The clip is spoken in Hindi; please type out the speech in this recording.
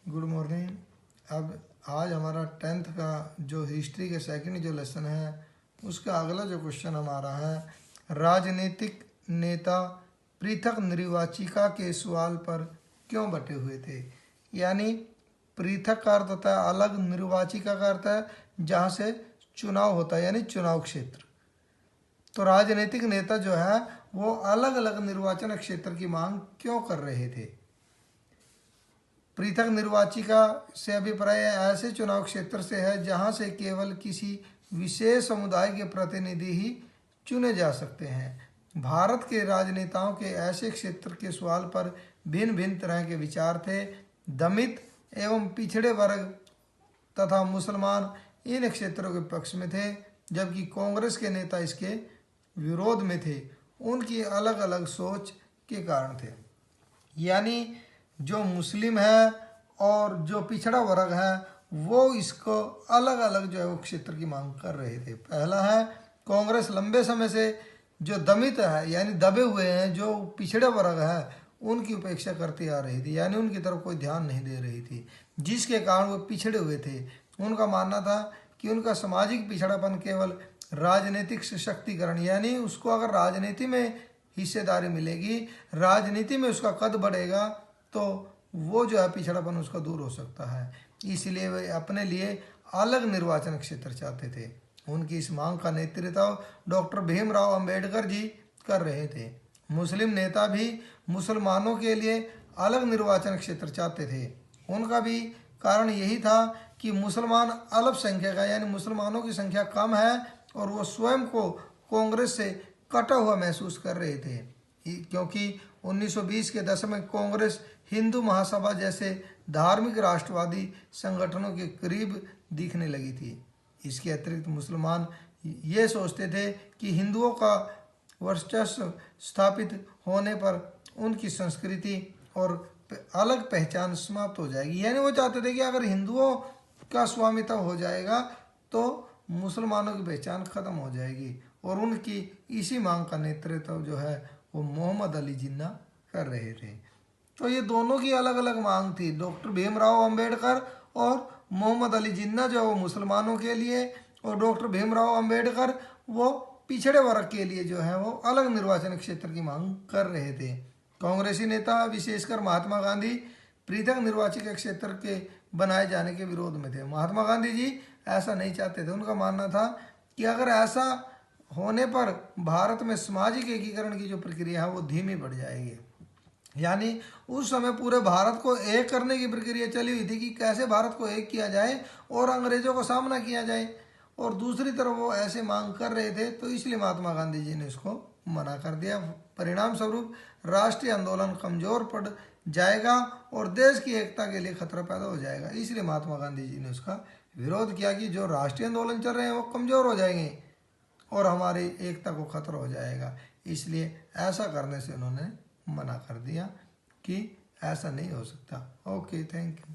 Good morning. अब आज हमारा 10th का जो हिस्ट्री के सेकंड जो लेसन है उसका अगला जो क्वेश्चन हमारा है, राजनीतिक नेता पृथक निर्वाचिका के सवाल पर क्यों बटे हुए थे। यानी पृथक का अर्थ होता है अलग, निर्वाचिका का अर्थ है जहाँ से चुनाव होता है यानी चुनाव क्षेत्र। तो राजनीतिक नेता जो है वो अलग अलग निर्वाचन क्षेत्र की मांग क्यों कर रहे थे। पृथक निर्वाचिका से अभिप्राय ऐसे चुनाव क्षेत्र से है जहां से केवल किसी विशेष समुदाय के प्रतिनिधि ही चुने जा सकते हैं। भारत के राजनेताओं के ऐसे क्षेत्र के सवाल पर भिन्न भिन्न तरह के विचार थे। दलित एवं पिछड़े वर्ग तथा मुसलमान इन क्षेत्रों के पक्ष में थे, जबकि कांग्रेस के नेता इसके विरोध में थे। उनकी अलग अलग सोच के कारण थे। यानी जो मुस्लिम है और जो पिछड़ा वर्ग है वो इसको अलग अलग जो है वो क्षेत्र की मांग कर रहे थे। पहला है कांग्रेस लंबे समय से जो दमित है यानी दबे हुए हैं, जो पिछड़े वर्ग है उनकी उपेक्षा करती आ रही थी, यानी उनकी तरफ कोई ध्यान नहीं दे रही थी, जिसके कारण वो पिछड़े हुए थे। उनका मानना था कि उनका सामाजिक पिछड़ापन केवल राजनीतिक सशक्तिकरण, यानी उसको अगर राजनीति में हिस्सेदारी मिलेगी, राजनीति में उसका कद बढ़ेगा तो वो जो है पिछड़ापन उसका दूर हो सकता है। इसलिए वे अपने लिए अलग निर्वाचन क्षेत्र चाहते थे। उनकी इस मांग का नेतृत्व डॉक्टर भीमराव अंबेडकर जी कर रहे थे। मुस्लिम नेता भी मुसलमानों के लिए अलग निर्वाचन क्षेत्र चाहते थे। उनका भी कारण यही था कि मुसलमान अल्पसंख्यक है, यानी मुसलमानों की संख्या कम है और वो स्वयं को कांग्रेस से कटा हुआ महसूस कर रहे थे, क्योंकि 1920 के दशक में कांग्रेस हिंदू महासभा जैसे धार्मिक राष्ट्रवादी संगठनों के करीब दिखने लगी थी। इसके अतिरिक्त मुसलमान ये सोचते थे कि हिंदुओं का वर्चस्व स्थापित होने पर उनकी संस्कृति और अलग पहचान समाप्त हो जाएगी। यानी वो चाहते थे कि अगर हिंदुओं का स्वामित्व हो जाएगा तो मुसलमानों की पहचान खत्म हो जाएगी। और उनकी इसी मांग का नेतृत्व जो है वो मोहम्मद अली जिन्ना कर रहे थे। तो ये दोनों की अलग अलग मांग थी, डॉक्टर भीमराव अंबेडकर और मोहम्मद अली जिन्ना जो वो मुसलमानों के लिए, और डॉक्टर भीमराव अंबेडकर वो पिछड़े वर्ग के लिए जो है वो अलग निर्वाचन क्षेत्र की मांग कर रहे थे। कांग्रेसी नेता विशेषकर महात्मा गांधी पृथक निर्वाचित क्षेत्र के बनाए जाने के विरोध में थे। महात्मा गांधी जी ऐसा नहीं चाहते थे। उनका मानना था कि अगर ऐसा होने पर भारत में सामाजिक एकीकरण की जो प्रक्रिया है वो धीमी पड़ जाएगी। यानी उस समय पूरे भारत को एक करने की प्रक्रिया चली हुई थी कि कैसे भारत को एक किया जाए और अंग्रेजों का सामना किया जाए, और दूसरी तरफ वो ऐसे मांग कर रहे थे। तो इसलिए महात्मा गांधी जी ने इसको मना कर दिया। परिणाम स्वरूप राष्ट्रीय आंदोलन कमजोर पड़ जाएगा और देश की एकता के लिए खतरा पैदा हो जाएगा। इसलिए महात्मा गांधी जी ने उसका विरोध किया कि जो राष्ट्रीय आंदोलन चल रहे हैं वो कमजोर हो जाएंगे और हमारी एकता को खतरा हो जाएगा। इसलिए ऐसा करने से उन्होंने मना कर दिया कि ऐसा नहीं हो सकता। Okay, thank you.